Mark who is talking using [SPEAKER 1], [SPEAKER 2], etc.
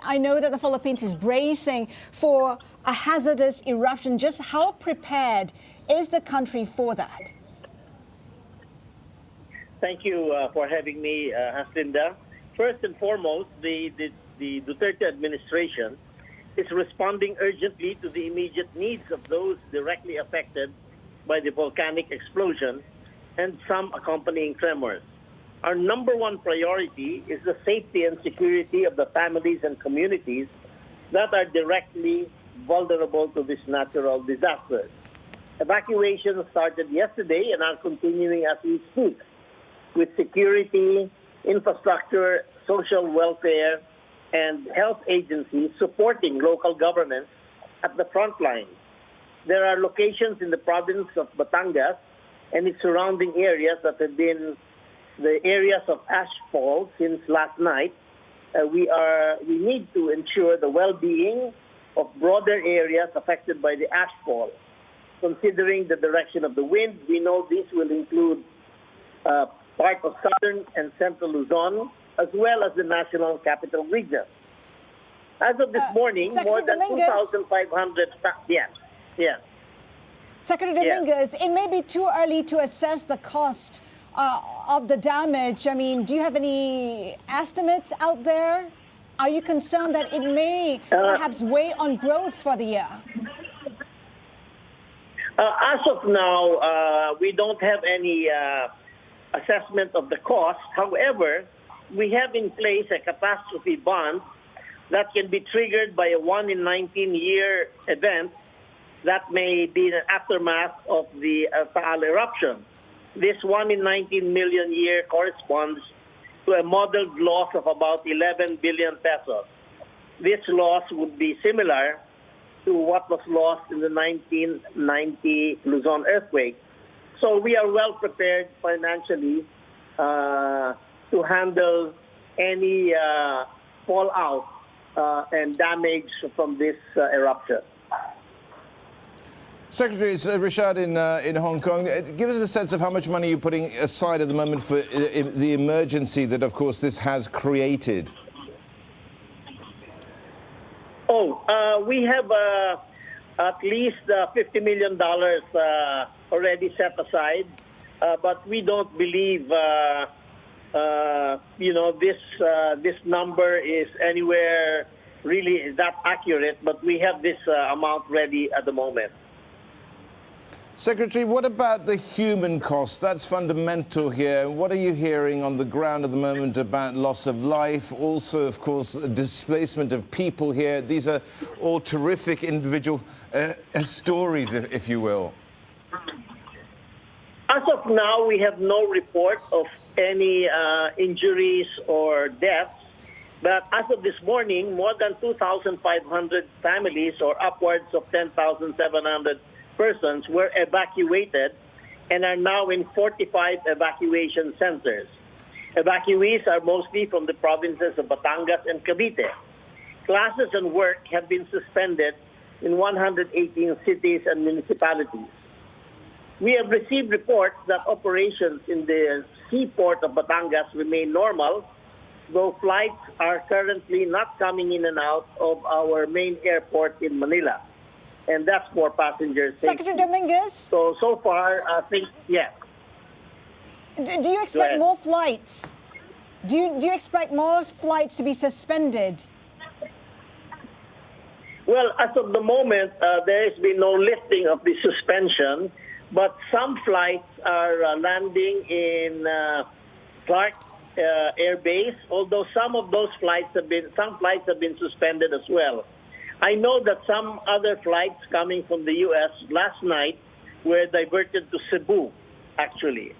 [SPEAKER 1] I know that the Philippines is bracing for a hazardous eruption. Just how prepared is the country for that?
[SPEAKER 2] Thank you for having me, Haslinda. First and foremost, the Duterte administration is responding urgently to the immediate needs of those directly affected by the volcanic explosion and some accompanying tremors. Our number one priority is the safety and security of the families and communities that are directly vulnerable to this natural disaster. Evacuations started yesterday and are continuing as we speak, with security, infrastructure, social welfare, and health agencies supporting local governments at the front line. There are locations in the province of Batangas and its surrounding areas that have been the areas of ashfall since last night. We need to ensure the well-being of broader areas affected by the ashfall. Considering the direction of the wind, we know this will include part of southern and central Luzon, as well as the National Capital Region. As of this morning, more than 2,500... Yes.
[SPEAKER 1] Secretary Dominguez, it may be too early to assess the cost of the damage. I mean, do you have any estimates out there? Are you concerned that it may perhaps weigh on growth for the year?
[SPEAKER 2] As of now, we don't have any assessment of the cost. However, we have in place a catastrophe bond that can be triggered by a 1-in-19-year event that may be the aftermath of the Taal eruption. This 1-in-19 million year corresponds to a modeled loss of about 11 billion pesos. This loss would be similar to what was lost in the 1990 Luzon earthquake. So we are well prepared financially to handle any fallout and damage from this eruption.
[SPEAKER 3] Secretary, it's Rashad in Hong Kong. Give us a sense of how much money you're putting aside at the moment for the emergency that, of course, this has created.
[SPEAKER 2] We have at least $50 million already set aside, but we don't believe, this number is anywhere really that accurate, but we have this amount ready at the moment.
[SPEAKER 3] Secretary, what about the human cost? That's fundamental here. What are you hearing on the ground at the moment about loss of life? Also, of course, displacement of people here. These are all terrific individual stories, if you will.
[SPEAKER 2] As of now, we have no report of any injuries or deaths. But as of this morning, more than 2,500 families, or upwards of 10,700 persons, were evacuated and are now in 45 evacuation centers. Evacuees are mostly from the provinces of Batangas and Cavite. Classes and work have been suspended in 118 cities and municipalities. We have received reports that operations in the seaport of Batangas remain normal, though flights are currently not coming in and out of our main airport in Manila. And that's for passengers.
[SPEAKER 1] Secretary Dominguez?
[SPEAKER 2] So far, I think, yes.
[SPEAKER 1] Do you expect more flights? Do you expect more flights to be suspended?
[SPEAKER 2] Well, as of the moment, there has been no lifting of the suspension, but some flights are landing in Clark Air Base, although some flights have been suspended as well. I know that some other flights coming from the U.S. last night were diverted to Cebu, actually.